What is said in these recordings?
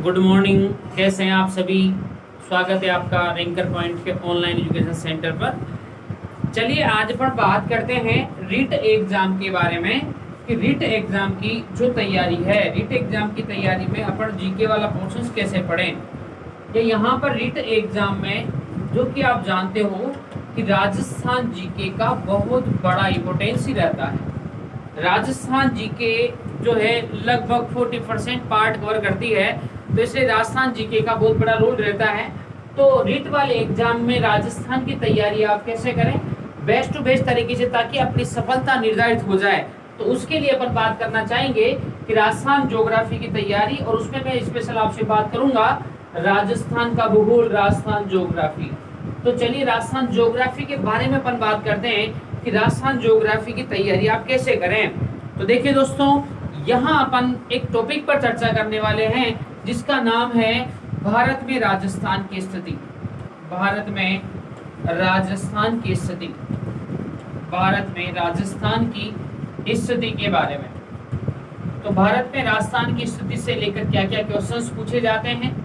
Good morning. कैसे हैं आप सभी? स्वागत है आपका रैंकर पॉइंट के ऑनलाइन एजुकेशन सेंटर पर। चलिए आज अपन बात करते हैं रिट एग्जाम के बारे में कि रिट एग्जाम की जो तैयारी है, रिट एग्जाम की तैयारी में अपन जीके वाला पोर्शन कैसे पढ़ें। ये यहाँ पर रिट एग्जाम में जो कि आप जानते हो कि राजस्थान जीके का बहुत बड़ा इम्पोर्टेंस ही रहता है। राजस्थान जीके जो है लगभग 40% पार्ट कवर करती है, तो इसलिए राजस्थान जीके का बहुत बड़ा रोल रहता है। तो रिट वाले एग्जाम में राजस्थान की तैयारी आप कैसे करें बेस्ट टू बेस्ट तरीके से, ताकि अपनी सफलता निर्धारित हो जाए। तो उसके लिए अपन बात करना चाहेंगे कि राजस्थान ज्योग्राफी की तैयारी, और उसमें मैं स्पेशल आपसे बात करूंगा राजस्थान का भूगोल, राजस्थान ज्योग्राफी। तो चलिए राजस्थान ज्योग्राफी के बारे में अपन बात करते हैं कि राजस्थान ज्योग्राफी की तैयारी आप कैसे करें। तो देखिए दोस्तों, यहाँ अपन एक टॉपिक पर चर्चा करने वाले हैं जिसका नाम है भारत में राजस्थान की स्थिति। भारत में राजस्थान की स्थिति, भारत में राजस्थान की स्थिति के बारे में। तो भारत में राजस्थान की स्थिति से लेकर क्या क्या क्वेश्चंस पूछे जाते हैं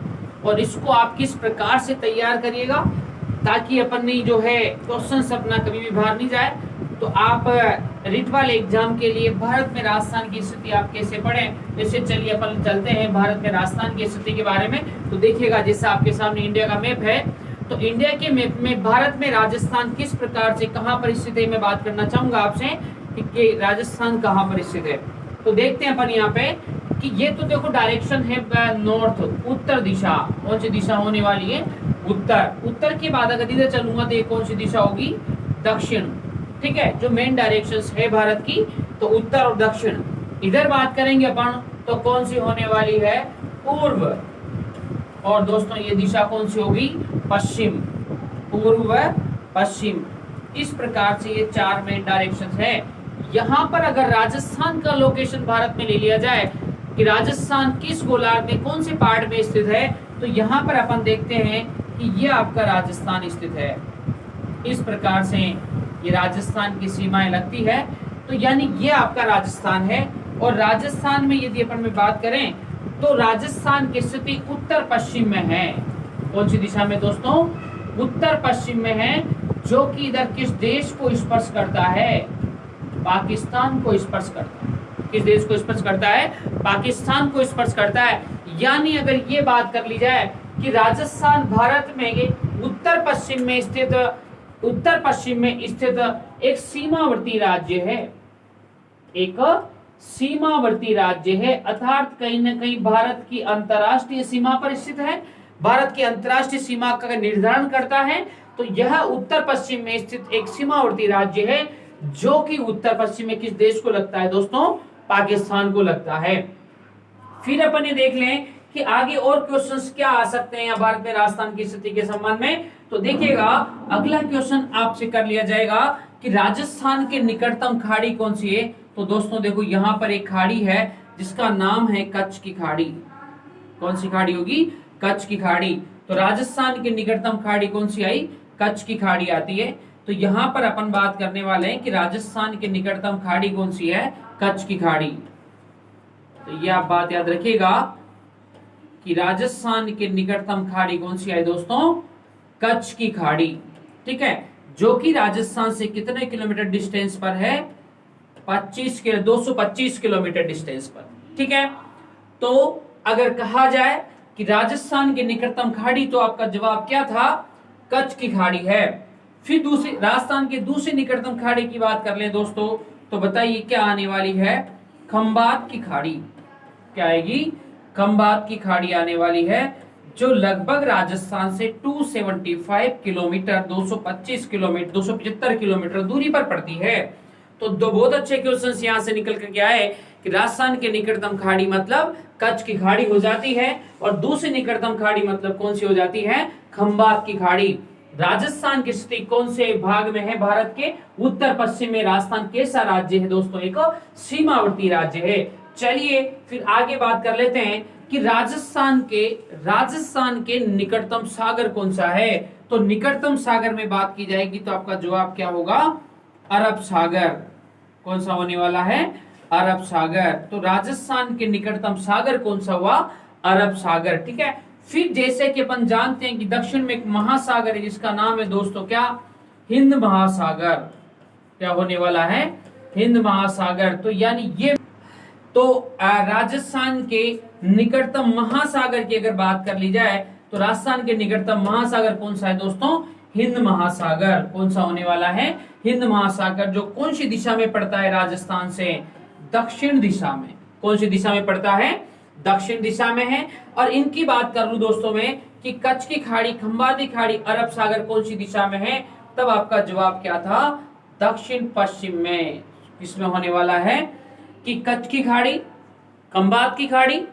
और इसको आप किस प्रकार से तैयार करिएगा ताकि अपन ने जो है क्वेश्चंस अपना कभी भी बाहर नहीं जाए। तो आप रिट वाले एग्जाम के लिए भारत में राजस्थान की स्थिति आप कैसे पढ़ें, जैसे चलिए अपन चलते हैं भारत में राजस्थान की स्थिति के बारे में। तो देखिएगा जैसे आपके सामने इंडिया का मैप है, तो इंडिया के मैप में भारत में राजस्थान किस प्रकार से कहाँ पर स्थित है, मैं बात करना चाहूंगा आपसे कि राजस्थान कहाँ पर स्थित है। तो देखते हैं अपन यहाँ पे कि ये तो देखो डायरेक्शन है नॉर्थ, उत्तर दिशा। कौन सी दिशा होने वाली है? उत्तर। उत्तर के बाद अगर इधर चलूंगा तो ये कौन सी दिशा होगी? दक्षिण। ठीक है, जो मेन डायरेक्शंस है भारत की, तो उत्तर और दक्षिण। इधर बात करेंगे अपन तो कौन सी होने वाली है? पूर्व। और दोस्तों ये दिशा कौन सी होगी? पश्चिम। पूर्व, पश्चिम। इस प्रकार से ये चार मेन डायरेक्शंस है। यहाँ पर अगर राजस्थान का लोकेशन भारत में ले लिया जाए कि राजस्थान किस गोलार्ध में कौन से पार्ट में स्थित है, तो यहाँ पर अपन देखते हैं कि ये आपका राजस्थान स्थित है। इस प्रकार से ये राजस्थान की सीमाएं लगती है। तो यानी ये आपका राजस्थान है। और राजस्थान में यदि अपन में बात करें तो राजस्थान की स्थिति उत्तर पश्चिम में है। कौन सी दिशा में दोस्तों? उत्तर पश्चिम में है, जो कि इधर किस देश को स्पर्श करता है? पाकिस्तान को स्पर्श करता है। किस देश को स्पर्श करता है? पाकिस्तान को स्पर्श करता है। यानी अगर ये बात कर ली जाए कि राजस्थान भारत में उत्तर पश्चिम में स्थित एक सीमावर्ती राज्य है, एक सीमावर्ती राज्य है, अर्थात कहीं न कहीं भारत की अंतर्राष्ट्रीय सीमा पर स्थित है, भारत की अंतर्राष्ट्रीय सीमा का निर्धारण करता है। तो यह उत्तर पश्चिम में स्थित एक सीमावर्ती राज्य है, जो कि उत्तर पश्चिम में किस देश को लगता है दोस्तों? पाकिस्तान को लगता है। फिर अपन ये देख लें कि आगे और क्वेश्चंस क्या आ सकते हैं भारत में राजस्थान की स्थिति के संबंध में। तो देखिएगा अगला क्वेश्चन आपसे कर लिया जाएगा कि राजस्थान के निकटतम खाड़ी कौन सी है। तो दोस्तों देखो यहाँ पर एक खाड़ी है जिसका नाम है कच्छ की खाड़ी। कौन सी खाड़ी होगी? कच्छ की खाड़ी। तो राजस्थान के निकटतम खाड़ी कौन सी आई? कच्छ की खाड़ी आती है। तो यहाँ पर अपन बात करने वाले हैं कि राजस्थान के निकटतम खाड़ी कौन सी है? कच्छ की खाड़ी। तो ये आप बात याद रखिएगा कि राजस्थान के निकटतम खाड़ी कौन सी है दोस्तों? कच्छ की खाड़ी। ठीक है, जो कि राजस्थान से कितने किलोमीटर डिस्टेंस पर है? 225 किलोमीटर डिस्टेंस पर। ठीक है, तो अगर कहा जाए कि राजस्थान के निकटतम खाड़ी, तो आपका जवाब क्या था? कच्छ की खाड़ी है। फिर दूसरी राजस्थान के दूसरी निकटतम खाड़ी की बात कर ले दोस्तों, तो बताइए क्या आने वाली है? खंबात की खाड़ी। क्या आएगी? खंबात की खाड़ी आने वाली है, जो लगभग राजस्थान से 275 किलोमीटर 275 किलोमीटर दूरी पर पड़ती है। तो दो बहुत अच्छे क्वेश्चंस यहां से निकल कर क्या है कि राजस्थान के निकटतम खाड़ी मतलब कच्छ की खाड़ी हो जाती है, और दूसरी निकटतम खाड़ी मतलब कौन सी हो जाती है? खंबात की खाड़ी। राजस्थान की स्थिति कौन से भाग में है भारत के? उत्तर पश्चिम में। राजस्थान कैसा राज्य है दोस्तों? एक सीमावर्ती राज्य है। चलिए फिर आगे बात कर लेते हैं कि राजस्थान के निकटतम सागर कौन सा है। तो निकटतम सागर में बात की जाएगी तो आपका जवाब क्या होगा? अरब सागर। कौन सा होने वाला है? अरब सागर। तो राजस्थान के निकटतम सागर कौन सा हुआ? अरब सागर, ठीक है। फिर जैसे कि अपन जानते हैं कि दक्षिण में एक महासागर है जिसका नाम है दोस्तों क्या, हिंद महासागर। क्या होने वाला है, हिंद महासागर। तो यानी ये तो राजस्थान के निकटतम महासागर की अगर बात कर ली जाए तो राजस्थान के निकटतम महासागर कौन सा है दोस्तों, हिंद महासागर। कौन सा होने वाला है, हिंद महासागर, जो कौन सी दिशा में पड़ता है राजस्थान से, दक्षिण दिशा में। कौन सी दिशा में पड़ता है, दक्षिण दिशा में है। और इनकी बात कर लूं दोस्तों में कि कच्छ की खाड़ी, खंबाती खाड़ी, अरब सागर कौन सी दिशा में है, तब आपका जवाब क्या था, दक्षिण पश्चिम में। इसमें होने वाला है कि कच्छ की खाड़ी, खंबात की खाड़ी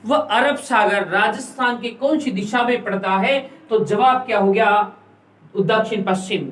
व अरब सागर राजस्थान की कौन सी दिशा में पड़ता है, तो जवाब क्या हो गया, दक्षिण पश्चिम।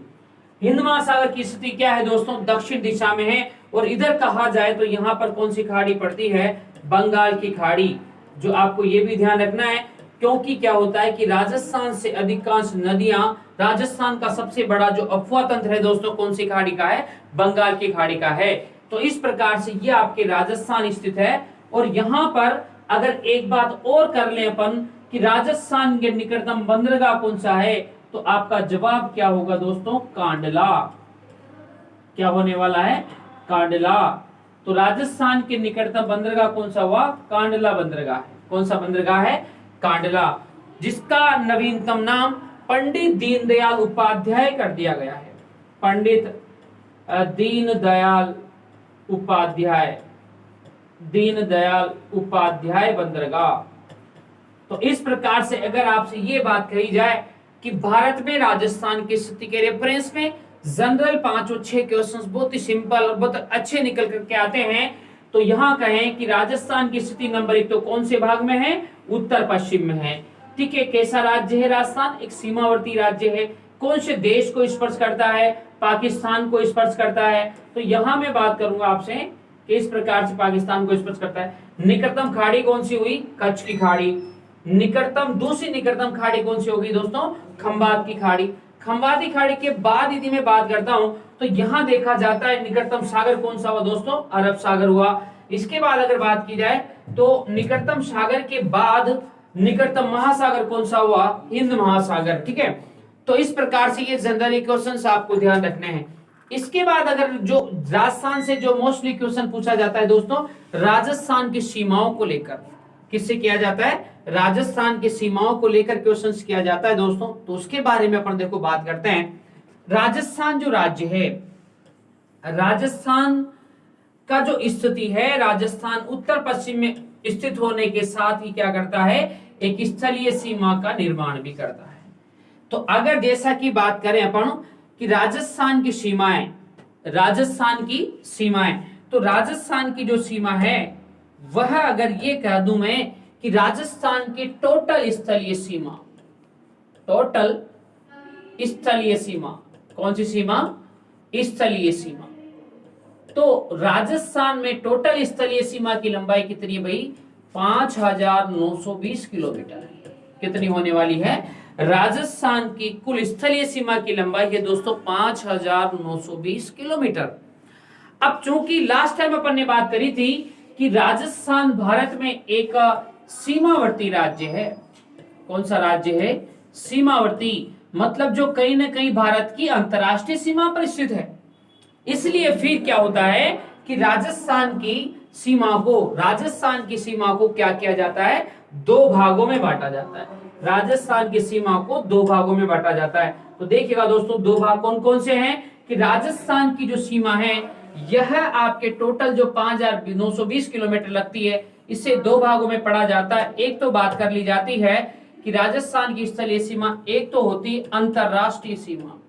हिंद महासागर की स्थिति क्या है दोस्तों, दक्षिण दिशा में है। और इधर कहा जाए तो यहाँ पर कौन सी खाड़ी पड़ती है, बंगाल की खाड़ी। जो आपको ये भी ध्यान रखना है, क्योंकि क्या होता है कि राजस्थान से अधिकांश नदियां, राजस्थान का सबसे बड़ा जो अफवाह तंत्र है दोस्तों कौन सी खाड़ी का है, बंगाल की खाड़ी का है। तो इस प्रकार से ये आपके राजस्थान स्थित है। और यहाँ पर अगर एक बात और कर ले अपन कि राजस्थान के निकटतम बंदरगाह कौन सा है, तो आपका जवाब क्या होगा दोस्तों, कांडला। क्या होने वाला है, कांडला। तो राजस्थान के निकटतम बंदरगाह कौन सा हुआ, कांडला बंदरगाह है। कौन सा बंदरगाह है, कांडला, जिसका नवीनतम नाम पंडित दीनदयाल उपाध्याय कर दिया गया है। पंडित दीनदयाल उपाध्याय, दीनदयाल उपाध्याय बंदरगाह। तो इस प्रकार से अगर आपसे ये बात कही जाए कि भारत में राजस्थान की स्थिति के रेफरेंस में जनरल 5 और 6 क्वेश्चंस बहुत ही सिंपल और बहुत अच्छे निकल करके आते हैं, तो यहाँ कहें कि राजस्थान की स्थिति नंबर 1 तो कौन से भाग में है, उत्तर पश्चिम में है, ठीक है। कैसा राज्य है राजस्थान, एक सीमावर्ती राज्य है। कौन से देश को स्पर्श करता है, पाकिस्तान को स्पर्श करता है। तो यहाँ मैं बात करूंगा आपसे कि इस प्रकार से पाकिस्तान को स्पर्श करता है। निकटतम खाड़ी कौन सी हुई, कच्छ की खाड़ी। दूसरी निकटतम खाड़ी कौन सी होगी दोस्तों, खंबात की खाड़ी। खंबाती खाड़ी के बाद यदि मैं बात करता हूं तो यहां देखा जाता है निकटतम सागर कौन सा हुआ दोस्तों, अरब सागर हुआ। इसके बाद अगर बात की जाए तो निकटतम सागर के बाद निकटतम महासागर कौन सा हुआ, हिंद महासागर, ठीक है। तो इस प्रकार से ये जनरल क्वेश्चन आपको ध्यान रखने हैं। इसके बाद अगर जो राजस्थान से जो मोस्टली क्वेश्चन पूछा जाता है दोस्तों, राजस्थान की सीमाओं को लेकर, किससे किया जाता है, राजस्थान की सीमाओं को लेकर क्वेश्चंस किया जाता है दोस्तों। तो उसके बारे में अपन देखो बात करते हैं। राजस्थान जो राज्य है, राजस्थान का जो स्थिति है, राजस्थान उत्तर पश्चिम में स्थित होने के साथ ही क्या करता है, एक स्थलीय सीमा का निर्माण भी करता है। तो अगर जैसा की बात करें अपन कि राजस्थान की सीमाएं, राजस्थान की सीमाएं, तो राजस्थान की जो सीमा है वह अगर ये कह दूं मैं कि राजस्थान की टोटल स्थलीय सीमा, टोटल स्थलीय सीमा, कौन सी सीमा, स्थलीय सीमा। तो राजस्थान में टोटल स्थलीय सीमा की लंबाई कितनी है भाई, 5920 किलोमीटर है। कितनी होने वाली है, राजस्थान की कुल स्थलीय सीमा की लंबाई है दोस्तों 5920 किलोमीटर। अब चूंकि लास्ट टाइम अपन ने बात करी थी कि राजस्थान भारत में एक सीमावर्ती राज्य है। कौन सा राज्य है, सीमावर्ती, मतलब जो कहीं ना कहीं भारत की अंतरराष्ट्रीय सीमा पर स्थित है। इसलिए फिर क्या होता है कि राजस्थान की सीमा को क्या किया जाता है, 2 भागों में बांटा जाता है। राजस्थान की सीमा को 2 भागों में बांटा जाता है। तो देखिएगा दोस्तों 2 भाग कौन कौन से हैं कि राजस्थान की जो सीमा है यह आपके टोटल जो 5920 किलोमीटर लगती है, इसे 2 भागों में पढ़ा जाता है। एक तो बात कर ली जाती है कि राजस्थान की स्थलीय सीमा, एक तो होती अंतरराष्ट्रीय सीमा।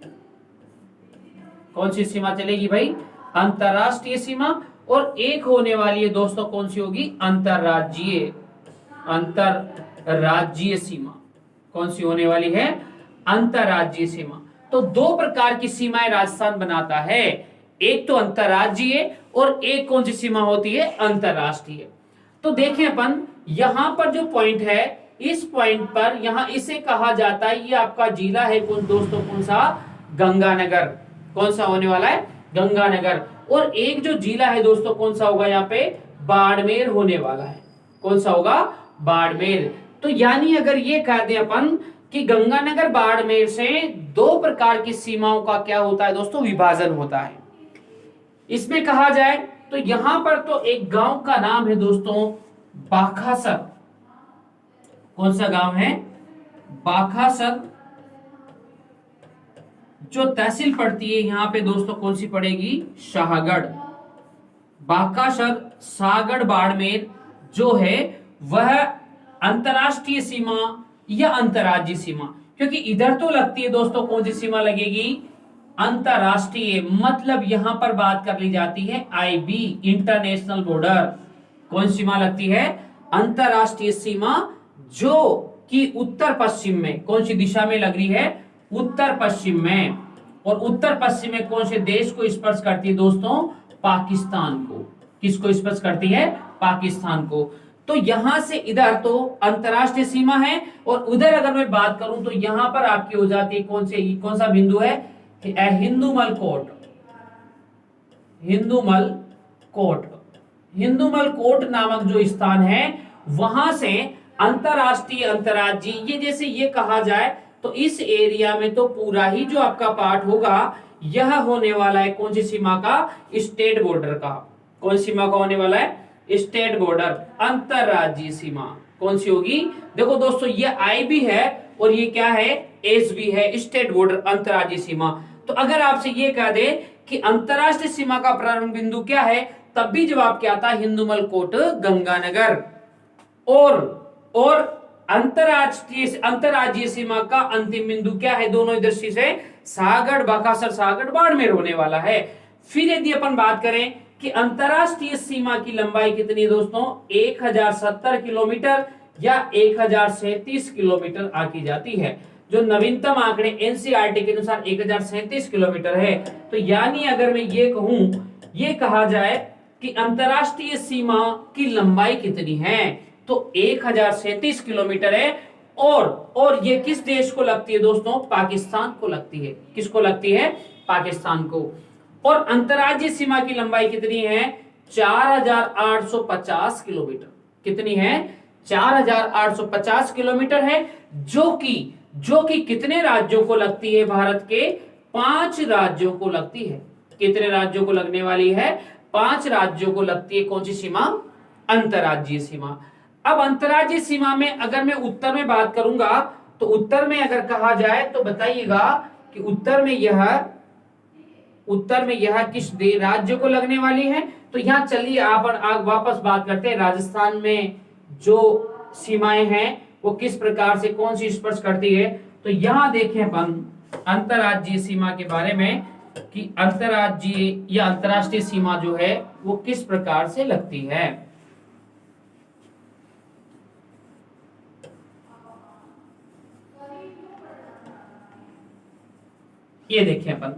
कौन सी सीमा चलेगी भाई, अंतरराष्ट्रीय सीमा। और एक होने वाली है दोस्तों कौन सी होगी, अंतरराज्यीय सीमा। कौन सी होने वाली है, अंतरराज्यीय सीमा। तो 2 प्रकार की सीमाएं राजस्थान बनाता है, एक तो अंतरराज्यीय और एक कौन सी सीमा होती है, अंतरराष्ट्रीय। तो देखें अपन यहां पर जो पॉइंट है, इस पॉइंट पर यहां इसे कहा जाता है, ये आपका जिला है कौन दोस्तों, कौन सा, गंगानगर। कौन सा होने वाला है, गंगानगर। और एक जो जिला है दोस्तों कौन सा होगा यहाँ पे, बाड़मेर होने वाला है। कौन सा होगा, बाड़मेर। तो यानी अगर ये कह दें अपन कि गंगानगर बाड़मेर से दो प्रकार की सीमाओं का क्या होता है दोस्तों, विभाजन होता है। इसमें कहा जाए तो यहां पर तो एक गांव का नाम है दोस्तों बाखासर। कौन सा गांव है? बाखासर। जो तहसील पड़ती है यहां पे दोस्तों कौन सी पड़ेगी? शाहगढ़। बाकासर सागढ़ बाड़मेर जो है वह अंतरराष्ट्रीय सीमा या अंतरराज्यीय सीमा, क्योंकि इधर तो लगती है दोस्तों कौन सी सीमा लगेगी? अंतरराष्ट्रीय। मतलब यहां पर बात कर ली जाती है आईबी, इंटरनेशनल बॉर्डर। कौन सीमा लगती है? अंतरराष्ट्रीय सीमा, जो कि उत्तर पश्चिम में कौन सी दिशा में लग रही है? उत्तर पश्चिम में। और उत्तर पश्चिम में कौन से देश को स्पर्श करती है दोस्तों? पाकिस्तान को। किसको स्पर्श करती है? पाकिस्तान को। तो यहां से इधर तो अंतरराष्ट्रीय सीमा है, और उधर अगर मैं बात करूं तो यहां पर आपकी हो जाती है कौन सा बिंदु है? Hindumal coat. Hindumal coat. Hindumal coat नामक जो स्थान है वहां से अंतरराष्ट्रीय अंतरराज्यीय, ये जैसे ये कहा जाए तो इस एरिया में तो पूरा ही जो आपका पार्ट होगा यह होने वाला है कौन सी सीमा का? स्टेट बॉर्डर का। कौन सीमा का होने वाला है? स्टेट बॉर्डर, अंतरराज्यीय सीमा। कौन सी होगी? देखो दोस्तों ये आई भी है और ये क्या है? एस भी है, स्टेट बॉर्डर, अंतरराज्यीय सीमा। तो अगर आपसे ये कह दे कि अंतरराष्ट्रीय सीमा का प्रारंभ बिंदु क्या है, तब भी जवाब क्या आता है? हिंदुमल कोट गंगानगर। और अंतरराज्यीय सीमा का अंतिम बिंदु क्या है? दोनों दृष्टि से सागढ़, बाकासर सागढ़ बाड़मेर होने वाला है। फिर यदि अपन बात करें कि अंतरराष्ट्रीय सीमा की लंबाई कितनी है दोस्तों? 1070 किलोमीटर या 1037 किलोमीटर आकी जाती है। जो नवीनतम आंकड़े एनसीईआरटी के अनुसार 1037 किलोमीटर है। तो यानी अगर मैं ये कहूं, ये कहा जाए कि अंतरराष्ट्रीय सीमा की लंबाई कितनी है, तो 1037 किलोमीटर है। और ये किस देश को लगती है दोस्तों? पाकिस्तान को लगती है। किसको लगती है? पाकिस्तान को। और अंतरराज्यीय सीमा की लंबाई कितनी है? 4850 किलोमीटर। कितनी है? 4850 किलोमीटर है, जो कि कितने राज्यों को लगती है? भारत के 5 राज्यों को लगती है। कितने राज्यों को लगने वाली है? 5 राज्यों को लगती है कौन सी सीमा? अंतरराज्यीय सीमा। अब अंतरराज्यीय सीमा में अगर मैं उत्तर में बात करूंगा तो उत्तर में अगर कहा जाए तो बताइएगा कि उत्तर में यह किस राज्य को लगने वाली है। तो यहां चलिए आप वापस बात करते हैं, राजस्थान में जो सीमाएं हैं वो किस प्रकार से कौन सी स्पर्श करती है। तो यहां देखें अपन अंतरराज्यीय सीमा के बारे में कि अंतरराज्यीय या अंतरराष्ट्रीय सीमा जो है वो किस प्रकार से लगती है। ये देखें अपन,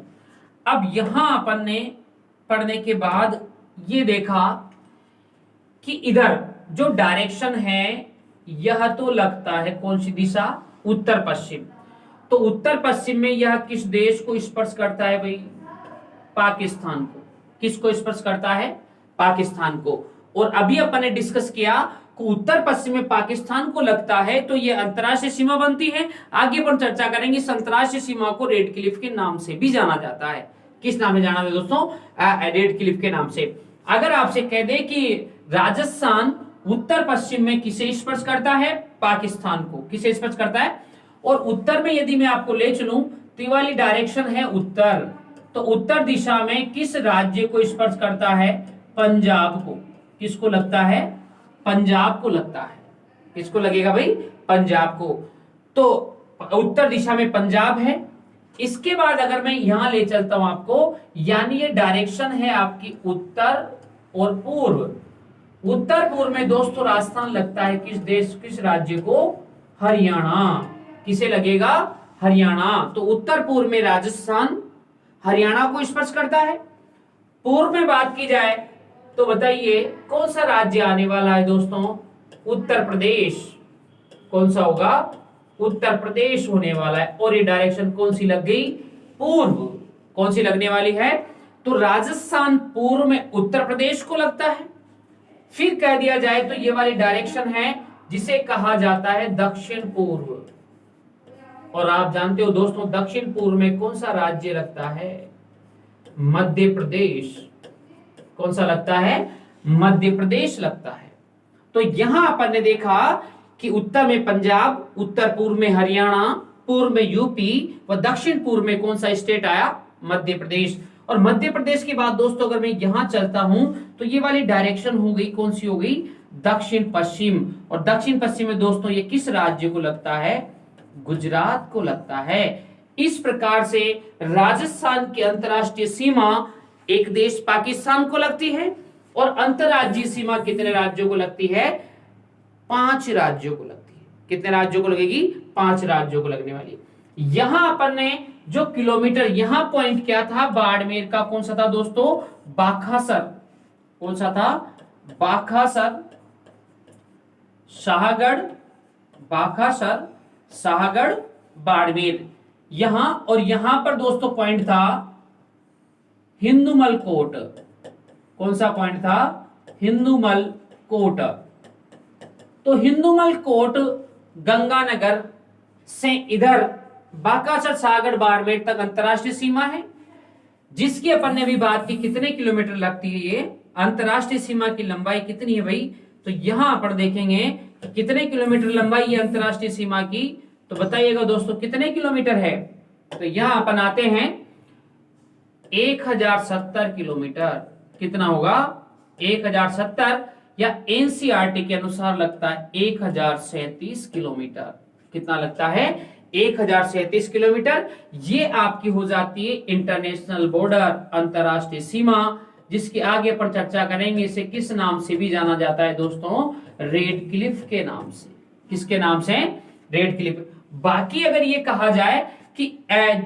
अब यहां अपन ने पढ़ने के बाद ये देखा कि इधर जो डायरेक्शन है यह तो लगता है कौन सी दिशा? उत्तर पश्चिम। तो उत्तर पश्चिम में यह किस देश को स्पर्श करता है भाई? पाकिस्तान को। किसको स्पर्श करता है? पाकिस्तान को। और अभी अपन ने डिस्कस किया कि उत्तर पश्चिम में पाकिस्तान को लगता है तो यह अंतरराष्ट्रीय सीमा बनती है। आगे अपन चर्चा करेंगे, इस अंतरराष्ट्रीय सीमा को रेड क्लिफ के नाम से भी जाना जाता है। किस नाम से जाना है दोस्तों? रेड क्लिफ के नाम से। अगर आपसे कह दे कि राजस्थान उत्तर पश्चिम में किसे स्पर्श करता है? पाकिस्तान को। किसे स्पर्श करता है? और उत्तर में यदि मैं आपको ले चलूं तो ये वाली डायरेक्शन है उत्तर, तो उत्तर दिशा में किस राज्य को स्पर्श करता है? पंजाब को। किसको लगता है? पंजाब को लगता है। किसको लगेगा भाई? पंजाब को। तो उत्तर दिशा में पंजाब है। इसके बाद अगर मैं यहां ले चलता हूं आपको, यानी ये डायरेक्शन है आपकी उत्तर और पूर्व। उत्तर पूर्व में दोस्तों राजस्थान लगता है किस राज्य को? हरियाणा। किसे लगेगा? हरियाणा। तो उत्तर पूर्व में राजस्थान हरियाणा को स्पर्श करता है। पूर्व में बात की जाए तो बताइए कौन सा राज्य आने वाला है दोस्तों? उत्तर प्रदेश। कौन सा होगा? उत्तर प्रदेश होने वाला है। और ये डायरेक्शन कौन सी लग गई? पूर्व। कौन सी लगने वाली है? तो राजस्थान पूर्व में उत्तर प्रदेश को लगता है। फिर कह दिया जाए तो ये वाली डायरेक्शन है जिसे कहा जाता है दक्षिण पूर्व। और आप जानते हो दोस्तों दक्षिण पूर्व में कौन सा राज्य लगता है? मध्य प्रदेश। कौन सा लगता है? मध्य प्रदेश लगता है। तो यहां अपन ने देखा कि उत्तर में पंजाब, उत्तर पूर्व में हरियाणा, पूर्व में यूपी व दक्षिण पूर्व में कौन सा स्टेट आया? मध्य प्रदेश। और मध्य प्रदेश के बाद दोस्तों अगर मैं यहां चलता हूं तो ये वाली डायरेक्शन हो गई, कौन सी हो गई? दक्षिण पश्चिम। और दक्षिण पश्चिम में दोस्तों ये किस राज्य को लगता है? गुजरात को लगता है। इस प्रकार से राजस्थान की अंतरराष्ट्रीय सीमा एक देश पाकिस्तान को लगती है और अंतरराज्यीय सीमा कितने राज्यों को लगती है? 5 राज्यों को लगती है। कितने राज्यों को लगेगी? 5 राज्यों को लगने वाली। यहां अपन ने जो किलोमीटर यहां पॉइंट किया था बाड़मेर का, कौन सा था दोस्तों? बाखासर। कौन सा था? बाखासर, शाहगढ़, बाखासर, शाहगढ़, बाड़मेर। यहां और यहां पर दोस्तों पॉइंट था हिंदुमल कोट। कौन सा पॉइंट था? हिंदुमल कोट। तो हिंदुमल कोट गंगानगर से इधर बाकासर, सागर, बाड़मेर तक अंतरराष्ट्रीय सीमा है, जिसकी अपन ने अभी बात की कितने किलोमीटर लगती है ये अंतरराष्ट्रीय सीमा की लंबाई कितनी है भाई? तो यहां पर देखेंगे कि कितने किलोमीटर लंबाई है अंतरराष्ट्रीय सीमा की, तो बताइएगा दोस्तों कितने किलोमीटर है? तो यहां अपन आते हैं 1070 किलोमीटर। कितना होगा? 1070 या एनसीईआरटी के अनुसार लगता है 1037 किलोमीटर। कितना लगता है? 1037 किलोमीटर। ये आपकी हो जाती है इंटरनेशनल बॉर्डर, अंतरराष्ट्रीय सीमा, जिसके आगे पर चर्चा करेंगे। इसे किस नाम से भी जाना जाता है दोस्तों? रेड क्लिफ के नाम से। किसके नाम से? Red Cliff. बाकी अगर ये कहा जाए कि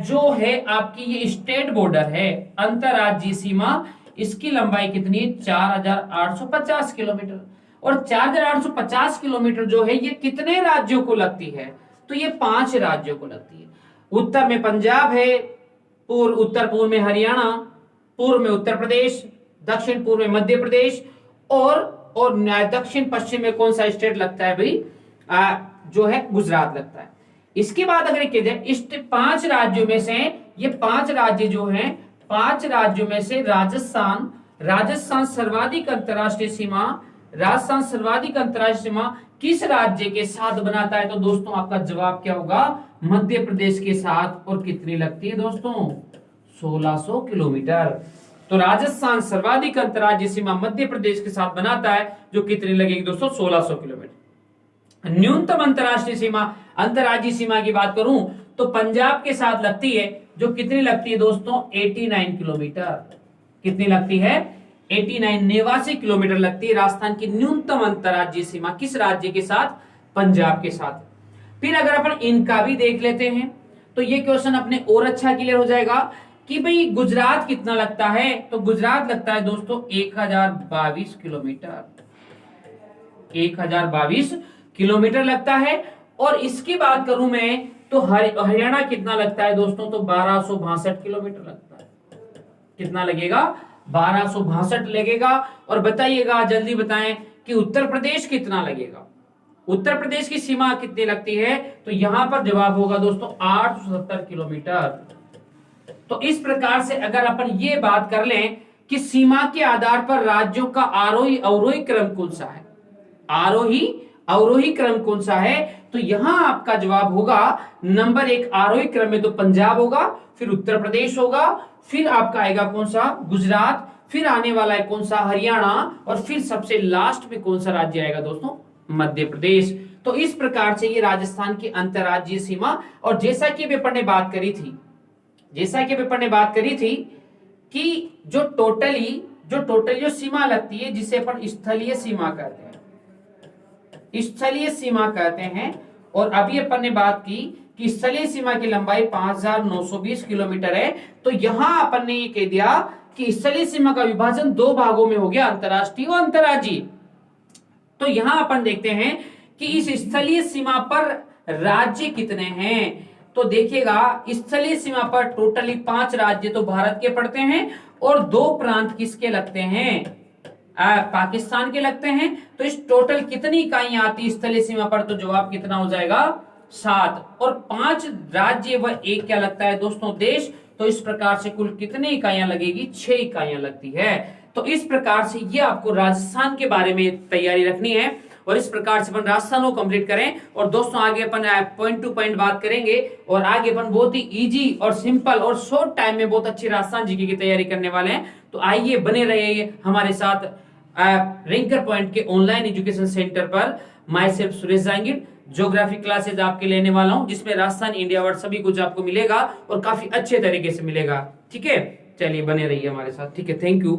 जो है आपकी ये स्टेट बॉर्डर है, अंतरराज्यीय सीमा, इसकी लंबाई कितनी है? 4850 किलोमीटर। और 4850 किलोमीटर जो है ये कितने राज्यों को लगती है? तो ये 5 राज्यों को लगती है। उत्तर में पंजाब है, उत्तर पूर्व में हरियाणा, पूर्व में उत्तर प्रदेश, दक्षिण पूर्व में मध्य प्रदेश और दक्षिण पश्चिम में कौन सा स्टेट लगता है भाई? जो है गुजरात लगता है। इसके बाद अगर किया जाए इस 5 राज्यों में से, ये 5 राज्य जो हैं, 5 राज्यों में से राजस्थान सर्वाधिक अंतरराष्ट्रीय सीमा, राजस्थान सर्वाधिक अंतरराष्ट्रीय सीमा किस राज्य के साथ बनाता है? तो दोस्तों आपका जवाब क्या होगा? मध्य प्रदेश के साथ। और कितनी लगती है दोस्तों? 1600 किलोमीटर। तो राजस्थान सर्वाधिक अंतरराज्यीय सीमा मध्य प्रदेश के साथ बनाता है, जो कितनी लगेगी दोस्तों? 1600 किलोमीटर। न्यूनतम अंतरराष्ट्रीय सीमा, अंतरराज्यीय सीमा की बात करूं तो पंजाब के साथ लगती है, जो कितनी लगती है दोस्तों? 89 किलोमीटर। कितनी लगती है? 89 किलोमीटर लगती है राजस्थान की न्यूनतम अंतरराज्यीय सीमा। किस राज्य के साथ? पंजाब के साथ। फिर अगर अपन इनका भी देख लेते हैं तो ये क्वेश्चन अपने और अच्छा क्लियर हो जाएगा कि भाई गुजरात कितना लगता है? तो गुजरात लगता है दोस्तों 1022 किलोमीटर। 1022 किलोमीटर लगता है। और इसकी बात करूं मैं तो हरियाणा कितना लगता है दोस्तों? तो 1262 किलोमीटर लगता है। कितना लगेगा? 1262 लगेगा। और बताइएगा, जल्दी बताएं कि उत्तर प्रदेश कितना लगेगा? उत्तर प्रदेश की सीमा कितनी लगती है? तो यहां पर जवाब होगा दोस्तों 870 किलोमीटर। तो इस प्रकार से अगर अपन ये बात कर लें कि सीमा के आधार पर राज्यों का आरोही अवरोही क्रम कौन सा है, आरोही अवरोही क्रम कौन सा है, तो यहां आपका जवाब होगा नंबर 1 आरोही क्रम में तो पंजाब होगा, फिर उत्तर प्रदेश होगा, फिर आपका आएगा कौन सा? गुजरात, फिर आने वाला है कौन सा? हरियाणा, और फिर सबसे लास्ट में कौन सा राज्य आएगा दोस्तों? मध्य प्रदेश। तो इस प्रकार से ये राजस्थान की अंतरराज्यीय सीमा। और जैसा कि पेपर ने बात करी थी, कि जो टोटली जो सीमा लगती है, जिसे अपन स्थलीय सीमा कहते हैं, स्थलीय सीमा कहते हैं। और अभी अपन ने बात की कि स्थलीय सीमा की लंबाई 5920 किलोमीटर है। तो यहां अपन ने ये कह दिया कि स्थलीय सीमा का विभाजन 2 भागों में हो गया, अंतरराष्ट्रीय और अंतरराज्यीय। तो यहां अपन देखते हैं कि इस स्थलीय सीमा पर राज्य कितने हैं। तो देखिएगा, स्थलीय सीमा पर टोटली 5 राज्य तो भारत के पड़ते हैं और 2 प्रांत किसके लगते हैं? पाकिस्तान के लगते हैं। तो इस टोटल कितनी इकाइयां आती है स्थलीय सीमा पर, तो जवाब कितना हो जाएगा 7। और 5 राज्य व एक क्या लगता है दोस्तों देश, तो इस प्रकार से कुल कितनी इकाइयां लगेगी, 6 इकाइयां लगती है। तो इस प्रकार से ये आपको राजस्थान के बारे में तैयारी रखनी है और इस प्रकार से अपन राजस्थान को कंप्लीट करें। और दोस्तों आगे अपन पॉइंट टू पॉइंट बात करेंगे और आगे अपन बहुत ही इजी और सिंपल और शॉर्ट टाइम में बहुत अच्छी राजस्थान जीके की तैयारी करने वाले हैं। तो आइए बने रहिए हमारे साथ रैंकर पॉइंट के ऑनलाइन एजुकेशन सेंटर पर। My self Suresh Jangid geography classes आपके लेने वाला हूं, जिसमें राजस्थान, इंडिया वर्ड सभी कुछ आपको मिलेगा और काफी अच्छे तरीके से मिलेगा। ठीक है, चलिए बने रहिए हमारे साथ। ठीक है, थैंक यू।